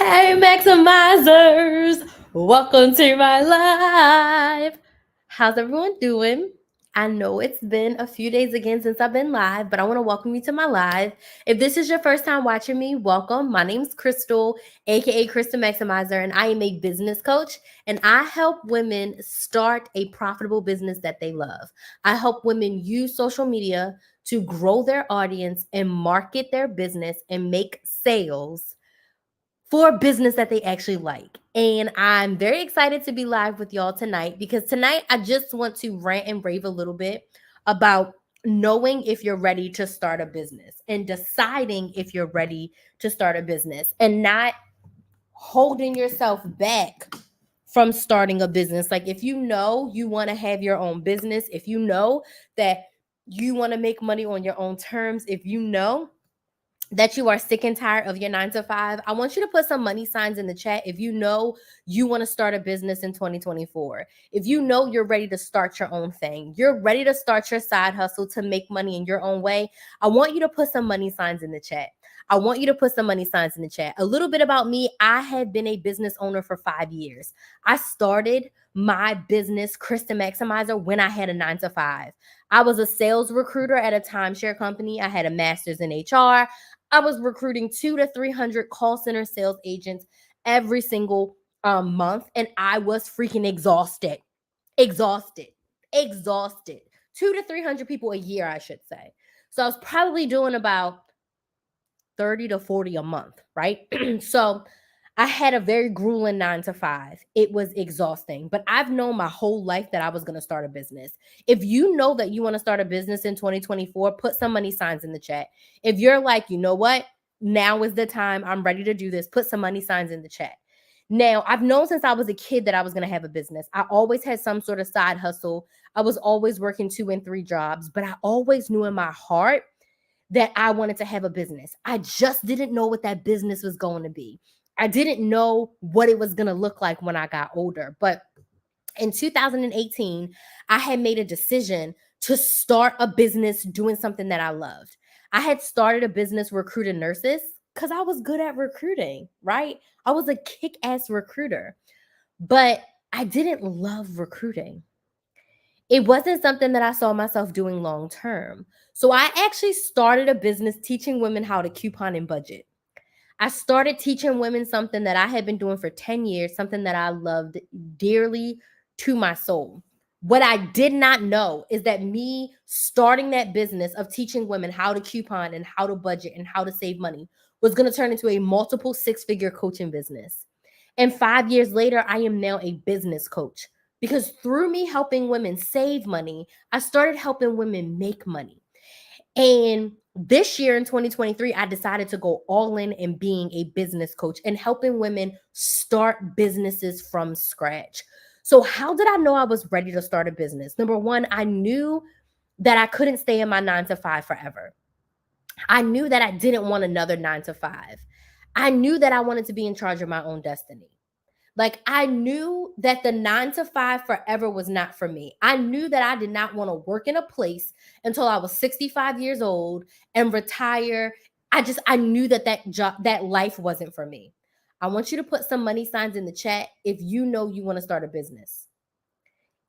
Hey, Maximizers! Welcome to my live. How's everyone doing? I know it's been a few days again since I've been live, but I want to welcome you to my live. If this is your first time watching me, welcome. My name's Crystal, aka Crystal Maximizer, and I am a business coach. And I help women start a profitable business that they love. I help women use social media to grow their audience and market their business and make sales for a business that they actually like. And I'm very excited to be live with y'all tonight because tonight I just want to rant and rave a little bit about knowing if you're ready to start a business and deciding if you're ready to start a business and not holding yourself back from starting a business. Like if you know you want to have your own business, if you know that you want to make money on your own terms, if you know that you are sick and tired of your 9 to 5, I want you to put some money signs in the chat if you know you want to start a business in 2024. If you know you're ready to start your own thing, you're ready to start your side hustle to make money in your own way, I want you to put some money signs in the chat. I want you to put some money signs in the chat. A little bit about me. I have been a business owner for 5 years. I started my business, Kristen Maximizer, when I had a 9 to 5. I was a sales recruiter at a timeshare company. I had a master's in HR. I was recruiting 200 to 300 call center sales agents every single month, and I was freaking exhausted. Exhausted. Exhausted. 200 to 300 people a year, I should say. So I was probably doing about 30 to 40 a month, right? So I had a very grueling 9 to 5. It was exhausting, but I've known my whole life that I was going to start a business. If you know that you want to start a business in 2024, put some money signs in the chat. If you're like, you know what? Now is the time. I'm ready to do this. Put some money signs in the chat. Now, I've known since I was a kid that I was going to have a business. I always had some sort of side hustle. I was always working 2 and 3 jobs, but I always knew in my heart that I wanted to have a business. I just didn't know what that business was going to be. I didn't know what it was going to look like when I got older. But in 2018, I had made a decision to start a business doing something that I loved. I had started a business recruiting nurses because I was good at recruiting, right? I was a kick ass recruiter, but I didn't love recruiting. It wasn't something that I saw myself doing long term. So I actually started a business teaching women how to coupon and budget. I started teaching women something that I had been doing for 10 years, something that I loved dearly to my soul. What I did not know is that me starting that business of teaching women how to coupon and how to budget and how to save money was going to turn into a multiple 6-figure coaching business. And 5 years later, I am now a business coach because through me helping women save money, I started helping women make money. And this year in 2023, I decided to go all in and being a business coach and helping women start businesses from scratch. So, how did I know I was ready to start a business? Number one, I knew that I couldn't stay in my 9 to 5 forever. I knew that I didn't want another 9 to 5. I knew that I wanted to be in charge of my own destiny. Like I knew that the 9 to 5 forever was not for me. I knew that I did not want to work in a place until I was 65 years old and retire. I knew that that job, that life wasn't for me. I want you to put some money signs in the chat if you know you want to start a business.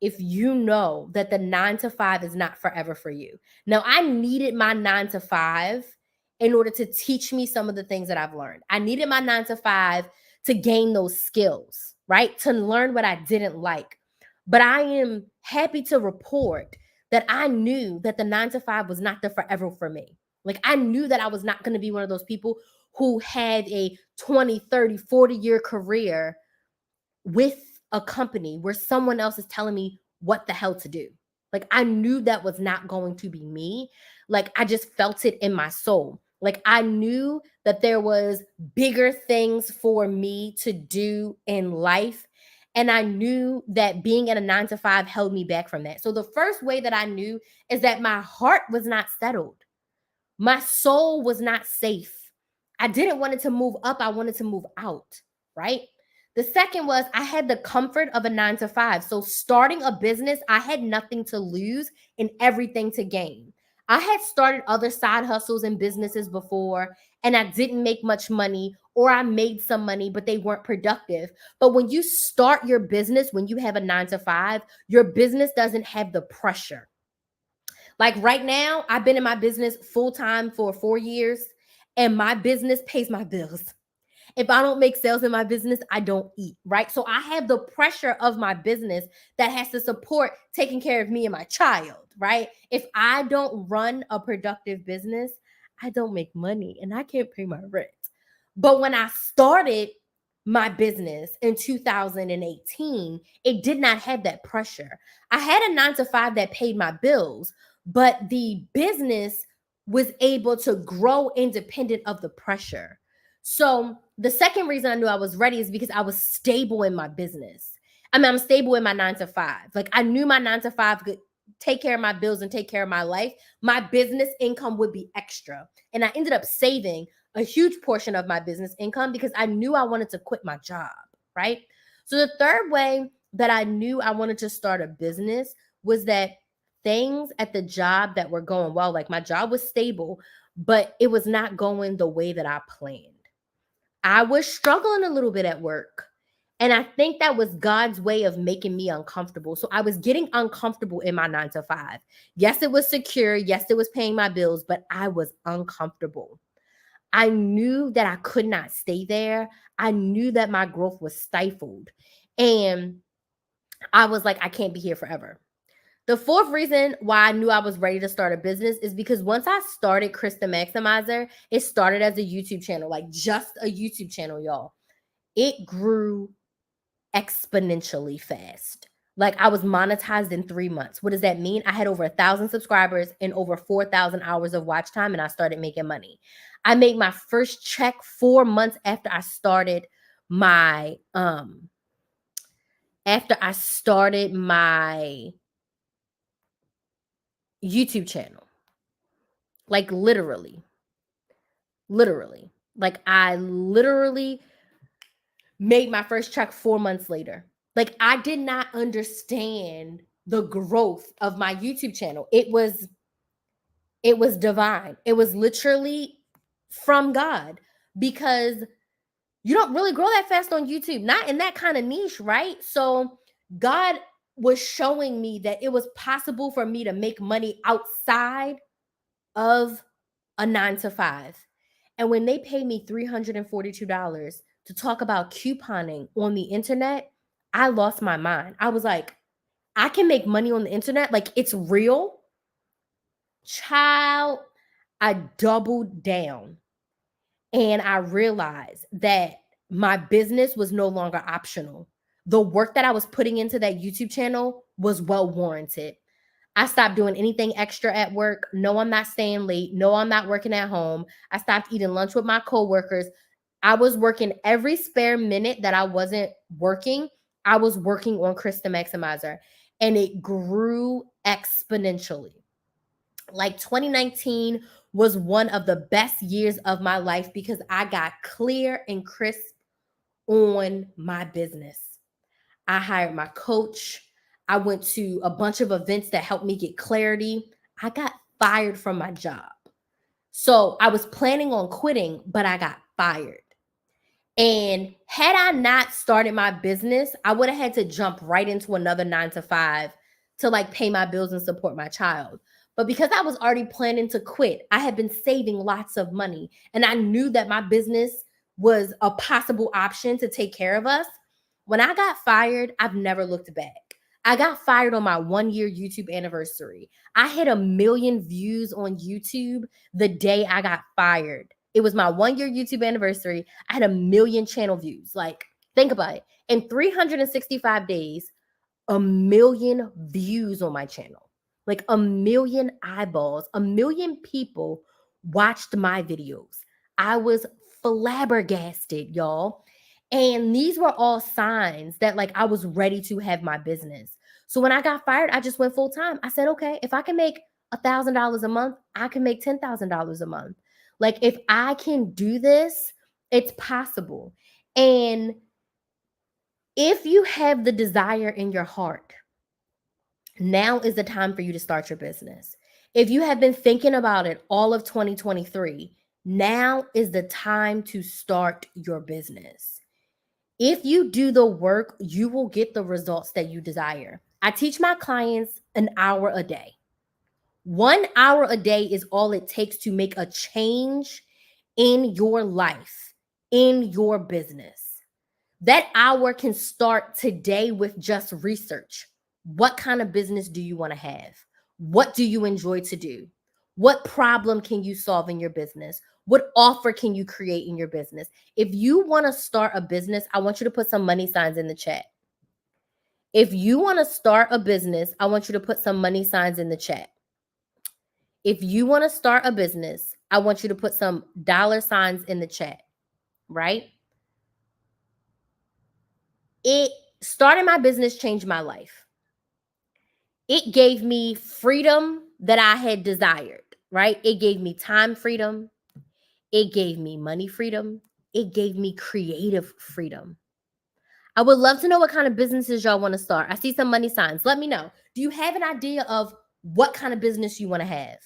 If you know that the 9 to 5 is not forever for you. Now, I needed my 9 to 5 in order to teach me some of the things that I've learned. I needed my 9 to 5 to gain those skills, right? To learn what I didn't like. But I am happy to report that I knew that the 9 to 5 was not the forever for me. Like I knew that I was not going to be one of those people who had a 20, 30, 40-year career with a company where someone else is telling me what the hell to do. Like I knew that was not going to be me. Like I just felt it in my soul. Like I knew that there was bigger things for me to do in life. And I knew that being at a 9 to 5 held me back from that. So the first way that I knew is that my heart was not settled. My soul was not safe. I didn't want it to move up. I wanted to move out, right? The second was I had the comfort of a 9 to 5. So starting a business, I had nothing to lose and everything to gain. I had started other side hustles and businesses before, and I didn't make much money, or I made some money, but they weren't productive. But when you start your business, when you have a 9 to 5, your business doesn't have the pressure. Like right now, I've been in my business full time for 4 years, and my business pays my bills. If I don't make sales in my business, I don't eat, right? So I have the pressure of my business that has to support taking care of me and my child, right? If I don't run a productive business, I don't make money and I can't pay my rent. But when I started my business in 2018, it did not have that pressure. I had a 9 to 5 that paid my bills, but the business was able to grow independent of the pressure. So the second reason I knew I was ready is because I was stable in my business. I mean, I'm stable in my 9 to 5. Like I knew my 9 to 5 could take care of my bills and take care of my life. My business income would be extra. And I ended up saving a huge portion of my business income because I knew I wanted to quit my job, right? So the third way that I knew I wanted to start a business was that things at the job that were going well, like my job was stable, but it was not going the way that I planned. I was struggling a little bit at work. And I think that was God's way of making me uncomfortable. So I was getting uncomfortable in my 9 to 5. Yes, it was secure. Yes, it was paying my bills, but I was uncomfortable. I knew that I could not stay there. I knew that my growth was stifled. And I was like, I can't be here forever. The fourth reason why I knew I was ready to start a business is because once I started Chris the Maximizer, it started as a YouTube channel, like just a YouTube channel, y'all. It grew exponentially fast. Like I was monetized in 3 months. What does that mean? I had over 1,000 subscribers and over 4,000 hours of watch time, and I started making money. I made my first check 4 months after I started my YouTube channel. Like literally. Like I literally made my first check 4 months later. Like I did not understand the growth of my YouTube channel. It was divine. It was literally from God, because you don't really grow that fast on YouTube, not in that kind of niche, right? So God was showing me that it was possible for me to make money outside of a 9 to 5. And when they paid me $342 to talk about couponing on the internet, I lost my mind. I was like, I can make money on the internet? Like it's real? Child, I doubled down and I realized that my business was no longer optional. The work that I was putting into that YouTube channel was well warranted. I stopped doing anything extra at work. No, I'm not staying late. No, I'm not working at home. I stopped eating lunch with my coworkers. I was working every spare minute that I wasn't working. I was working on Chris the Maximizer, and it grew exponentially. Like 2019 was one of the best years of my life because I got clear and crisp on my business. I hired my coach. I went to a bunch of events that helped me get clarity. I got fired from my job. So I was planning on quitting, but I got fired. And had I not started my business, I would have had to jump right into another 9 to 5 to like pay my bills and support my child. But because I was already planning to quit, I had been saving lots of money. And I knew that my business was a possible option to take care of us. When I got fired, I've never looked back. I got fired on my 1 year YouTube anniversary. I hit 1 million views on YouTube the day I got fired. It was my 1 year YouTube anniversary. I had 1 million channel views. Like, think about it. In 365 days, 1 million views on my channel. Like 1 million eyeballs, 1 million people watched my videos. I was flabbergasted, y'all. And these were all signs that like I was ready to have my business. So when I got fired, I just went full time. I said, okay, if I can make $1,000 a month, I can make $10,000 a month. Like if I can do this, it's possible. And if you have the desire in your heart, now is the time for you to start your business. If you have been thinking about it all of 2023, Now is the time to start your business. If you do the work, you will get the results that you desire. I teach my clients an hour a day. 1 hour a day is all it takes to make a change in your life, in your business. That hour can start today with just research. What kind of business do you want to have? What do you enjoy to do? What problem can you solve in your business? What offer can you create in your business? If you want to start a business, I want you to put some money signs in the chat. If you want to start a business, I want you to put some money signs in the chat. If you want to start a business, I want you to put some dollar signs in the chat, right? Starting my business changed my life. It gave me freedom that I had desired, right? It gave me time freedom. It gave me money freedom. It gave me creative freedom. I would love to know what kind of businesses y'all want to start. I see some money signs. Let me know. Do you have an idea of what kind of business you want to have?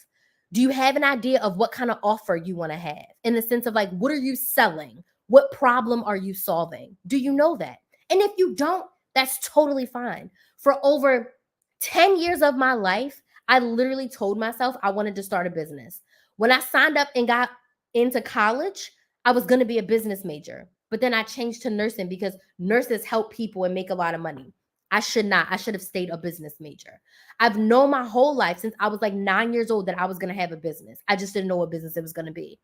Do you have an idea of what kind of offer you want to have? In the sense of like, what are you selling? What problem are you solving? Do you know that? And if you don't, that's totally fine. For over 10 years of my life, I literally told myself I wanted to start a business. When I signed up and got into college, I was going to be a business major. But then I changed to nursing because nurses help people and make a lot of money. I should not. I should have stayed a business major. I've known my whole life since I was like 9 years old that I was going to have a business. I just didn't know what business it was going to be.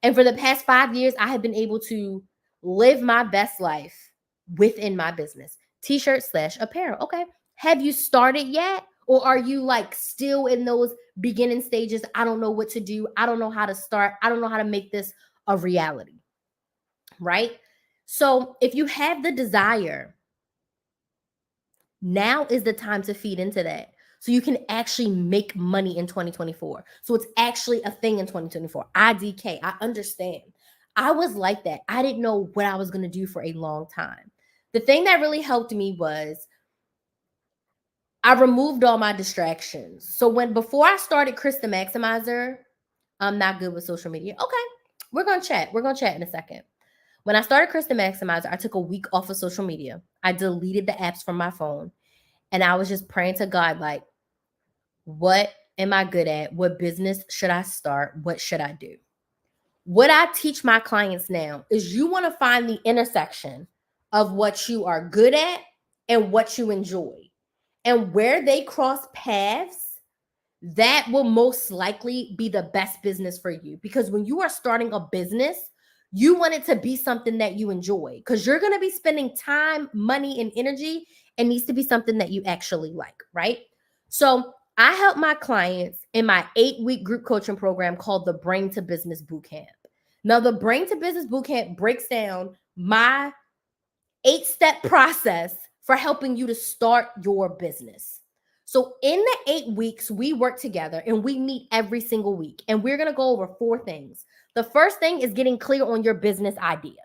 And for the past 5 years, I have been able to live my best life within my business. T-shirt/apparel. Okay. Have you started yet? Or are you like still in those beginning stages? I don't know what to do. I don't know how to start. I don't know how to make this a reality. Right? So if you have the desire, now is the time to feed into that. So you can actually make money in 2024. So it's actually a thing in 2024. IDK, I understand. I was like that. I didn't know what I was going to do for a long time. The thing that really helped me was I removed all my distractions. So before I started Chris the Maximizer, I'm not good with social media. Okay, we're going to chat. We're going to chat in a second. When I started Chris the Maximizer, I took a week off of social media. I deleted the apps from my phone. And I was just praying to God, like, what am I good at? What business should I start? What should I do? What I teach my clients now is you want to find the intersection of what you are good at and what you enjoy. And where they cross paths, that will most likely be the best business for you. Because when you are starting a business, you want it to be something that you enjoy because you're going to be spending time, money, and energy. It needs to be something that you actually like, right? So I help my clients in my 8-week group coaching program called the Brain to Business Bootcamp. Now, the Brain to Business Bootcamp breaks down my 8-step process for helping you to start your business. So in the 8 weeks, we work together and we meet every single week. And we're going to go over 4 things. The first thing is getting clear on your business idea.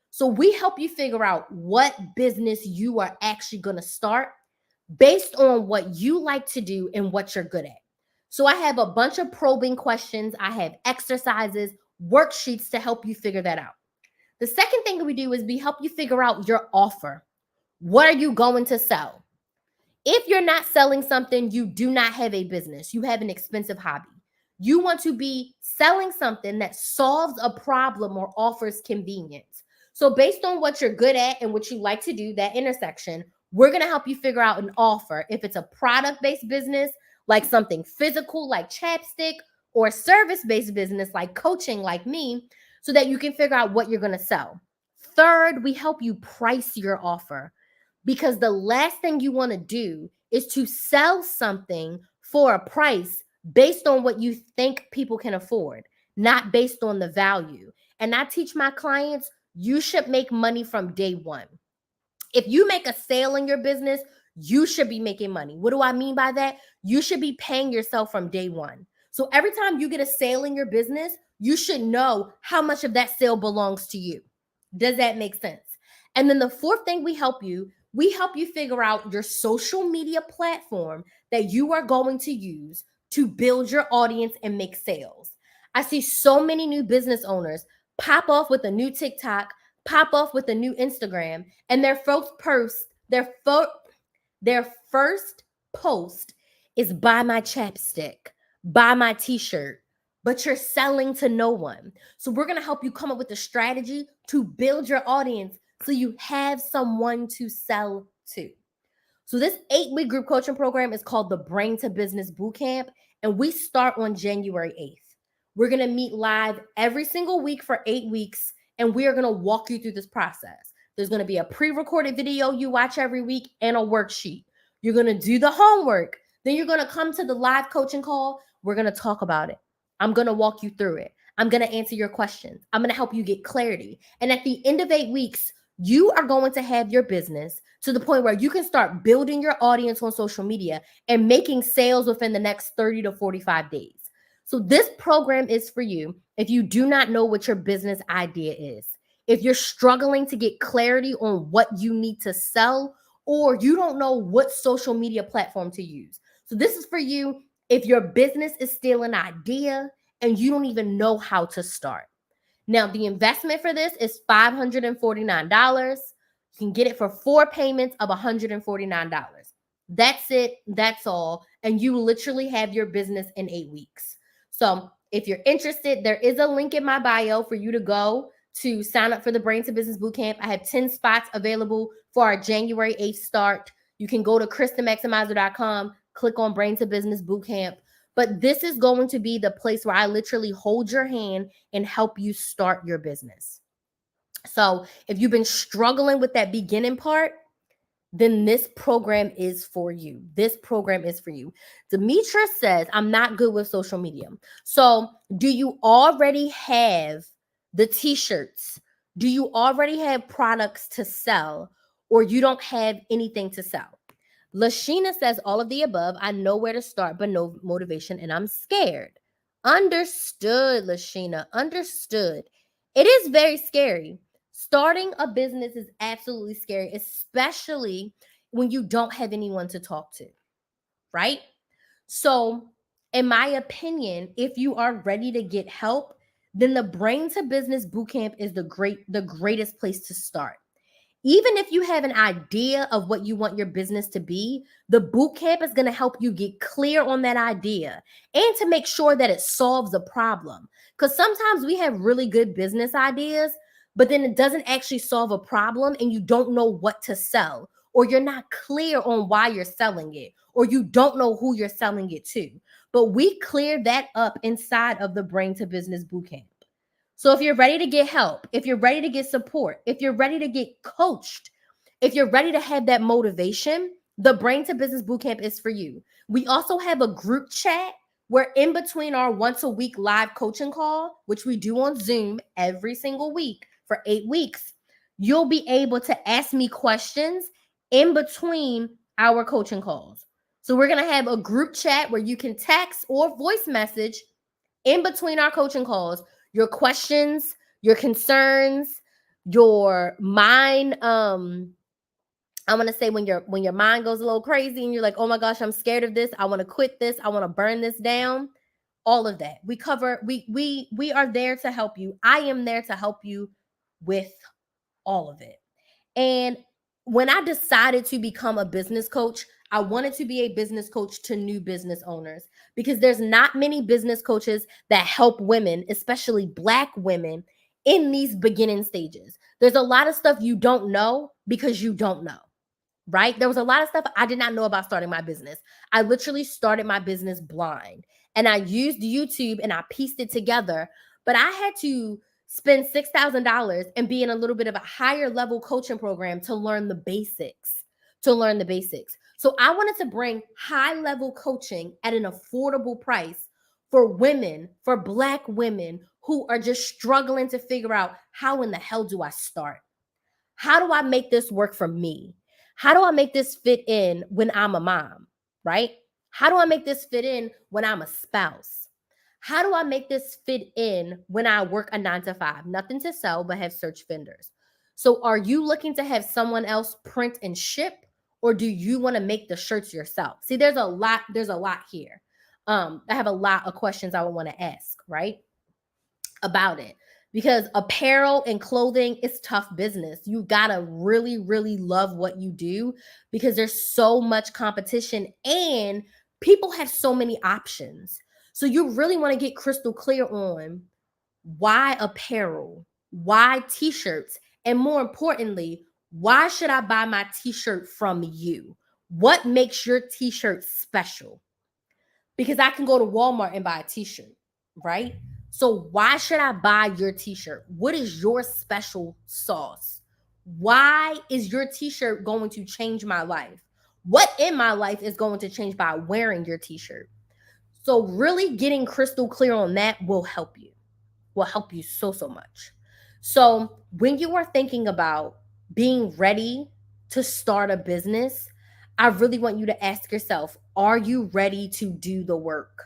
So we help you figure out what business you are actually going to start based on what you like to do and what you're good at. So I have a bunch of probing questions. I have exercises, worksheets to help you figure that out. The second thing we do is we help you figure out your offer. What are you going to sell? If you're not selling something, you do not have a business. You have an expensive hobby. You want to be selling something that solves a problem or offers convenience. So based on what you're good at and what you like to do, that intersection, we're going to help you figure out an offer. If it's a product-based business, like something physical like chapstick, or service-based business like coaching like me, so that you can figure out what you're going to sell. Third, we help you price your offer because the last thing you want to do is to sell something for a price based on what you think people can afford, not based on the value. And I teach my clients, you should make money from day one. If you make a sale in your business, you should be making money. What do I mean by that? You should be paying yourself from day one. So every time you get a sale in your business, you should know how much of that sale belongs to you. Does that make sense? And then the fourth thing we help you figure out your social media platform that you are going to use to build your audience and make sales. I see so many new business owners pop off with a new TikTok, pop off with a new Instagram, and their first post is buy my chapstick, buy my t-shirt, but you're selling to no one. So we're going to help you come up with a strategy to build your audience so you have someone to sell to. So this 8-week group coaching program is called the Brain to Business Bootcamp, and we start on January 8th. We're going to meet live every single week for 8 weeks, and we are going to walk you through this process. There's going to be a pre-recorded video you watch every week and a worksheet. You're going to do the homework. Then you're going to come to the live coaching call. We're going to talk about it. I'm going to walk you through it. I'm going to answer your questions. I'm going to help you get clarity. And at the end of 8 weeks, you are going to have your business to the point where you can start building your audience on social media and making sales within the next 30 to 45 days. So this program is for you if you do not know what your business idea is, if you're struggling to get clarity on what you need to sell, or you don't know what social media platform to use. So this is for you if your business is still an idea and you don't even know how to start. Now, the investment for this is $549. You can get it for 4 payments of $149. That's it. That's all. And you literally have your business in 8 weeks. So if you're interested, there is a link in my bio for you to go to sign up for the Brain to Business Bootcamp. I have 10 spots available for our January 8th start. You can go to KristenMaximizer.com, click on Brain to Business Bootcamp. But this is going to be the place where I literally hold your hand and help you start your business. So if you've been struggling with that beginning part, then this program is for you. This program is for you. Demetra says, I'm not good with social media. So do you already have the t-shirts? Do you already have products to sell, or you don't have anything to sell? Lashina says all of the above. I know where to start, but no motivation, and I'm scared. Understood, Lashina. Understood. It is very scary. Starting a business is absolutely scary, especially when you don't have anyone to talk to, right? So, in my opinion, if you are ready to get help, then the Brain to Business Bootcamp is the greatest place to start. Even if you have an idea of what you want your business to be, the boot camp is going to help you get clear on that idea and to make sure that it solves a problem. Because sometimes we have really good business ideas, but then it doesn't actually solve a problem and you don't know what to sell, or you're not clear on why you're selling it, or you don't know who you're selling it to. But we clear that up inside of the Brain to Business Bootcamp. So if you're ready to get help, if you're ready to get support, if you're ready to get coached, if you're ready to have that motivation, the Brain to Business Bootcamp is for you. We also have a group chat where in between our once a week live coaching call, which we do on Zoom every single week for 8 weeks, you'll be able to ask me questions in between our coaching calls. So we're going to have a group chat where you can text or voice message in between our coaching calls your questions, your concerns, your mind. I'm gonna say when your mind goes a little crazy and you're like, oh my gosh, I'm scared of this. I want to quit this. I want to burn this down. All of that we cover. We are there to help you. I am there to help you with all of it. And when I decided to become a business coach, I wanted to be a business coach to new business owners because there's not many business coaches that help women, especially Black women, in these beginning stages. There's a lot of stuff you don't know because you don't know, right? There was a lot of stuff I did not know about starting my business. I literally started my business blind and I used YouTube and I pieced it together, but I had to spend $6,000 and be in a little bit of a higher level coaching program to learn the basics, So I wanted to bring high level coaching at an affordable price for women, for Black women who are just struggling to figure out how in the hell do I start? How do I make this work for me? How do I make this fit in when I'm a mom, right? How do I make this fit in when I'm a spouse? How do I make this fit in when I work a 9 to 5? Nothing to sell, but have search vendors. So are you looking to have someone else print and ship, or do you want to make the shirts yourself? See, there's a lot here. I have a lot of questions I would want to ask, right? about it, because apparel and clothing is tough business. You gotta really, really love what you do, because there's so much competition and people have so many options. So you really want to get crystal clear on why apparel, why t-shirts, and more importantly, why should I buy my t-shirt from you? What makes your t-shirt special? Because I can go to Walmart and buy a t-shirt, right? So why should I buy your t-shirt? What is your special sauce? Why is your t-shirt going to change my life? What in my life is going to change by wearing your t-shirt? So really getting crystal clear on that will help you so, so much. So when you are thinking about being ready to start a business, I really want you to ask yourself, are you ready to do the work?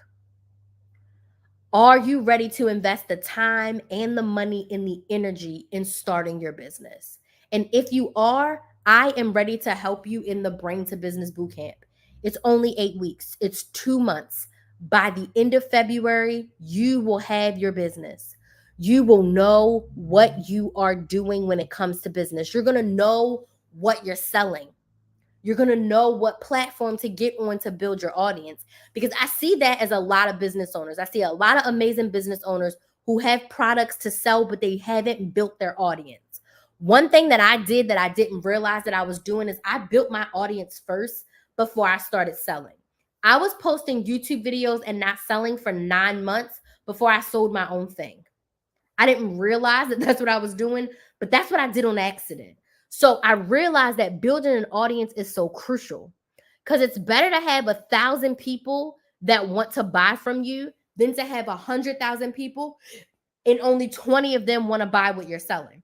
Are you ready to invest the time and the money and the energy in starting your business? And if you are, I am ready to help you in the Brain to Business Bootcamp. It's only 8 weeks, it's 2 months. By the end of February, you will have your business. You will know what you are doing when it comes to business. You're going to know what you're selling. You're going to know what platform to get on to build your audience. Because I see that as a lot of business owners. I see a lot of amazing business owners who have products to sell, but they haven't built their audience. One thing that I did that I didn't realize that I was doing is I built my audience first before I started selling. I was posting YouTube videos and not selling for 9 months before I sold my own thing. I didn't realize that that's what I was doing, but that's what I did on accident. So I realized that building an audience is so crucial, because it's better to have 1,000 people that want to buy from you than to have 100,000 people and only 20 of them want to buy what you're selling.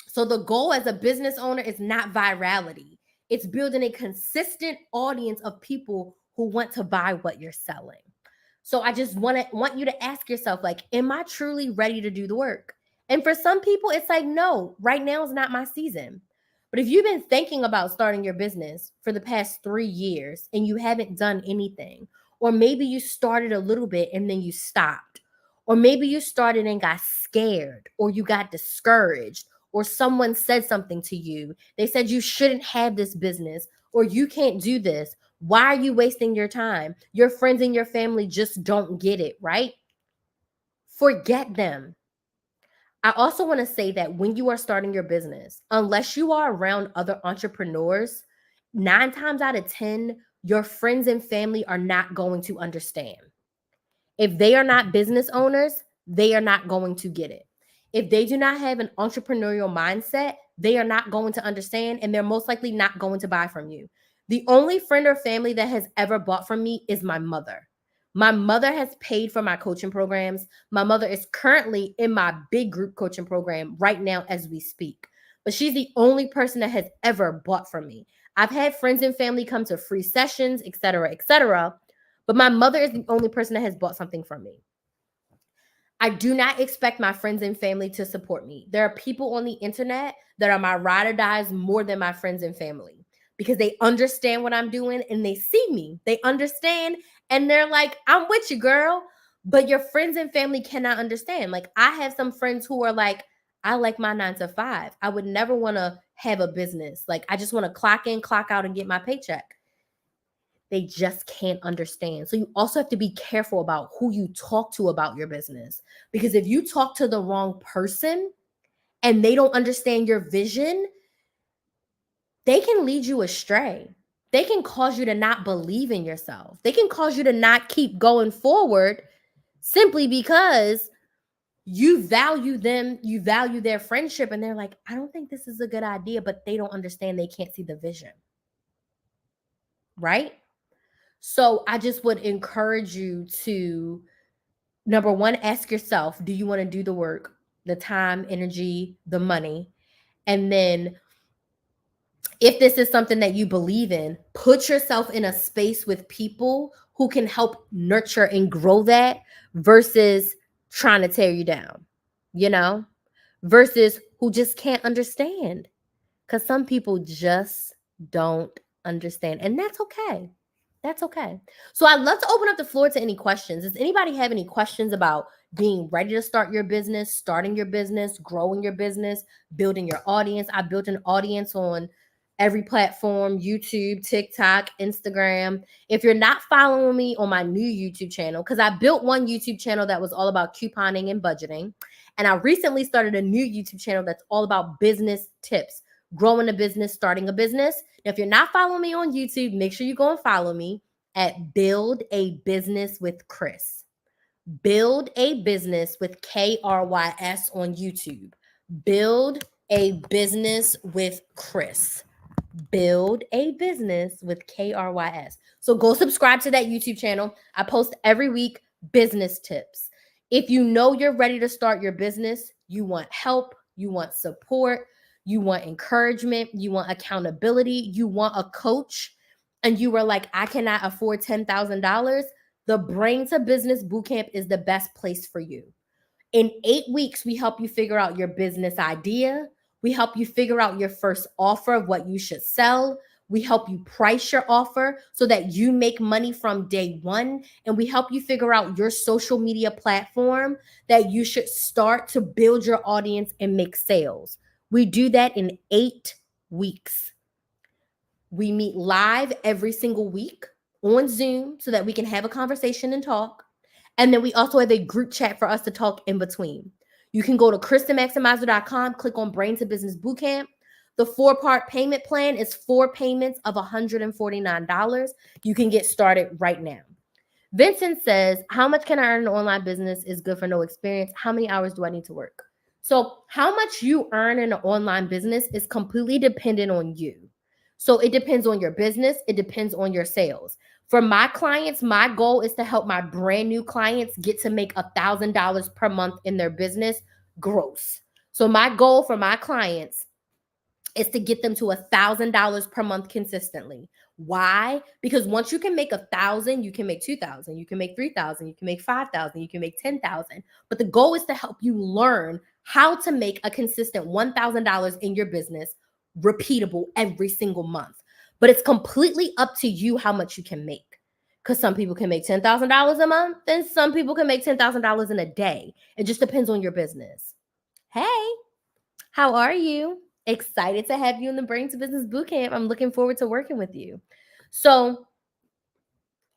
So the goal as a business owner is not virality. It's building a consistent audience of people who want to buy what you're selling. So I just want you to ask yourself, like, am I truly ready to do the work? And for some people, it's like, no, right now is not my season. But if you've been thinking about starting your business for the past 3 years and you haven't done anything, or maybe you started a little bit and then you stopped, or maybe you started and got scared, or you got discouraged, or someone said something to you. They said you shouldn't have this business, or you can't do this. Why are you wasting your time? Your friends and your family just don't get it, right? Forget them. I also want to say that when you are starting your business, unless you are around other entrepreneurs, 9 times out of 10, your friends and family are not going to understand. If they are not business owners, they are not going to get it. If they do not have an entrepreneurial mindset, they are not going to understand, and they're most likely not going to buy from you. The only friend or family that has ever bought from me is my mother. My mother has paid for my coaching programs. My mother is currently in my big group coaching program right now as we speak. But she's the only person that has ever bought from me. I've had friends and family come to free sessions, etc., etc., but my mother is the only person that has bought something from me. I do not expect my friends and family to support me. There are people on the internet that are my ride or dies more than my friends and family, because they understand what I'm doing and they see me. They understand and they're like, I'm with you, girl. But your friends and family cannot understand. Like, I have some friends who are like, I like my 9 to 5. I would never want to have a business. Like, I just want to clock in, clock out, and get my paycheck. They just can't understand. So you also have to be careful about who you talk to about your business, because if you talk to the wrong person and they don't understand your vision, they can lead you astray. They can cause you to not believe in yourself. They can cause you to not keep going forward simply because you value them, you value their friendship, and they're like, I don't think this is a good idea, but they don't understand. They can't see the vision. Right? So I just would encourage you to, number one, ask yourself, do you want to do the work, the time, energy, the money? And then if this is something that you believe in, put yourself in a space with people who can help nurture and grow that versus trying to tear you down, you know, versus who just can't understand. Because some people just don't understand. And that's okay. That's okay. So I'd love to open up the floor to any questions. Does anybody have any questions about being ready to start your business, starting your business, growing your business, building your audience. I built an audience on every platform: YouTube, TikTok, Instagram. If you're not following me on my new YouTube channel, because I built one YouTube channel that was all about couponing and budgeting, and I recently started a new YouTube channel that's all about business tips, growing a business, starting a business. Now, if you're not following me on YouTube, make sure you go and follow me at Build a Business with Chris. Build a Business with KRYS on YouTube. Build a Business with Chris. Build a Business with KRYS. So go subscribe to that YouTube channel. I post every week business tips. If you know you're ready to start your business, you want help, you want support, you want encouragement, you want accountability, you want a coach, and you were like, I cannot afford $10,000, the Brain to Business Bootcamp is the best place for you. In 8 weeks, we help you figure out your business idea. We help you figure out your first offer of what you should sell. We help you price your offer so that you make money from day one. And we help you figure out your social media platform that you should start to build your audience and make sales. We do that in 8 weeks. We meet live every single week on Zoom so that we can have a conversation and talk. And then we also have a group chat for us to talk in between. You can go to KristenMaximizer.com, click on Brain to Business Bootcamp. The 4-part payment plan is 4 payments of $149. You can get started right now. Vincent says, how much can I earn in an online business is good for no experience? How many hours do I need to work? So how much you earn in an online business is completely dependent on you. So it depends on your business. It depends on your sales. For my clients, my goal is to help my brand new clients get to make $1,000 per month in their business gross. So my goal for my clients is to get them to $1,000 per month consistently. Why? Because once you can make 1,000, you can make 2,000, you can make 3,000, you can make 5,000, you can make 10,000. But the goal is to help you learn how to make a consistent $1,000 in your business, repeatable every single month. But it's completely up to you how much you can make. Because some people can make $10,000 a month and some people can make $10,000 in a day. It just depends on your business. Hey, how are you? Excited to have you in the Brain to Business Bootcamp. I'm looking forward to working with you. So,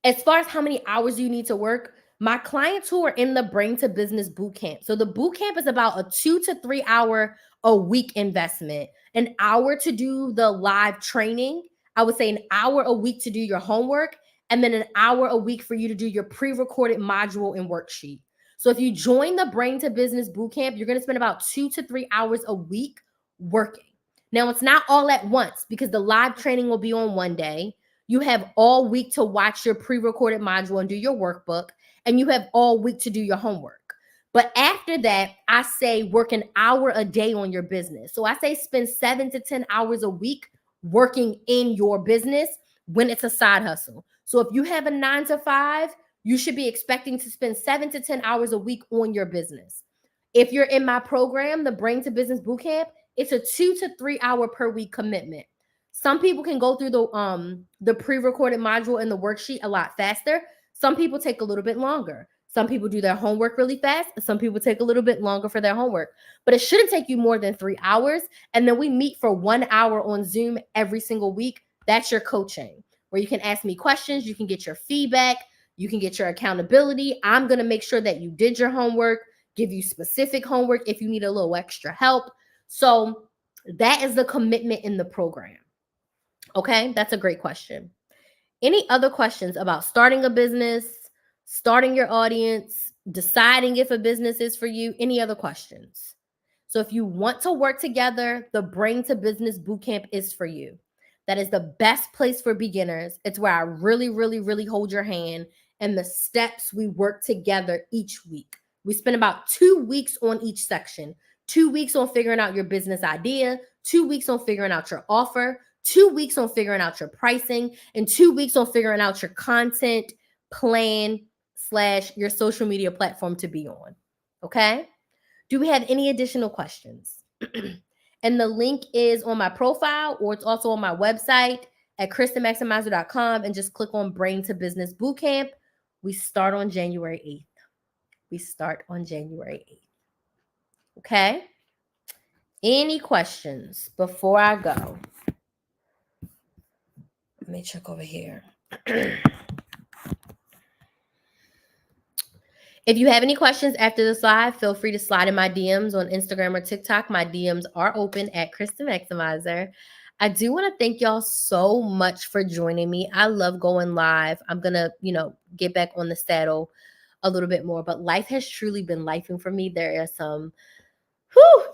as far as how many hours you need to work, my clients who are in the Brain to Business Bootcamp. So, the bootcamp is about a 2 to 3 hour a week investment, an hour to do the live training. I would say an hour a week to do your homework, and then an hour a week for you to do your pre-recorded module and worksheet. So if you join the Brain to Business Bootcamp, you're going to spend about 2 to 3 hours a week working. Now, it's not all at once because the live training will be on one day. You have all week to watch your pre-recorded module and do your workbook, and you have all week to do your homework. But after that, I say work an hour a day on your business. So I say spend 7 to 10 hours a week working in your business when it's a side hustle. So if you have a 9 to 5, you should be expecting to spend 7 to 10 hours a week on your business. If you're in my program, the Brain to Business Bootcamp, it's a 2 to 3 hour per week commitment. Some people can go through the pre-recorded module and the worksheet a lot faster. Some people take a little bit longer. Some people do their homework really fast, and some people take a little bit longer for their homework. But it shouldn't take you more than 3 hours. And then we meet for 1 hour on Zoom every single week. That's your coaching, where you can ask me questions, you can get your feedback, you can get your accountability. I'm going to make sure that you did your homework, give you specific homework if you need a little extra help. So that is the commitment in the program. Okay, that's a great question. Any other questions about starting a business, starting your audience, deciding if a business is for you? Any other questions? So if you want to work together, the Brain to Business Bootcamp is for you. That is the best place for beginners. It's where I really, really, really hold your hand and the steps we work together each week. We spend about 2 weeks on each section. 2 weeks on figuring out your business idea, 2 weeks on figuring out your offer, 2 weeks on figuring out your pricing, and 2 weeks on figuring out your content plan / your social media platform to be on. Okay? Do we have any additional questions? And the link is on my profile, or it's also on my website at KristenMaximizer.com, and just click on Brain to Business Bootcamp. We start on January 8th. We start on January 8th. Okay? Any questions before I go? Let me check over here. If you have any questions after this live, feel free to slide in my DMs on Instagram or TikTok. My DMs are open at Krista Maximizer. I do want to thank y'all so much for joining me. I love going live. I'm going to, get back on the saddle a little bit more, but life has truly been lifing for me. There are some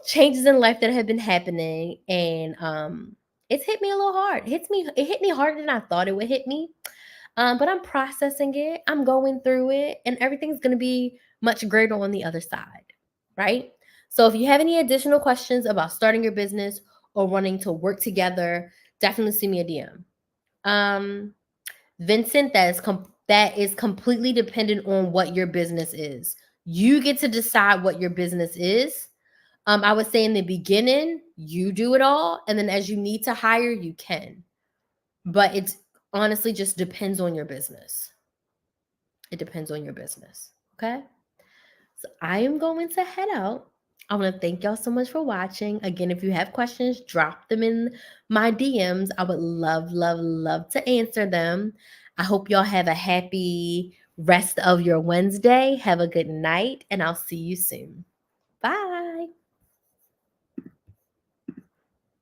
changes in life that have been happening, and it's hit me a little hard. It hit me harder than I thought it would hit me. But I'm processing it. I'm going through it, and everything's going to be much greater on the other side, right? So if you have any additional questions about starting your business or wanting to work together, definitely send me a DM. Vincent, that is completely dependent on what your business is. You get to decide what your business is. I would say in the beginning, you do it all, and then as you need to hire, you can. But it's honestly just depends on your business. It depends on your business. Okay. So I am going to head out. I want to thank y'all so much for watching. Again, if you have questions, drop them in my DMs. I would love, love, love to answer them. I hope y'all have a happy rest of your Wednesday. Have a good night, and I'll see you soon. Bye.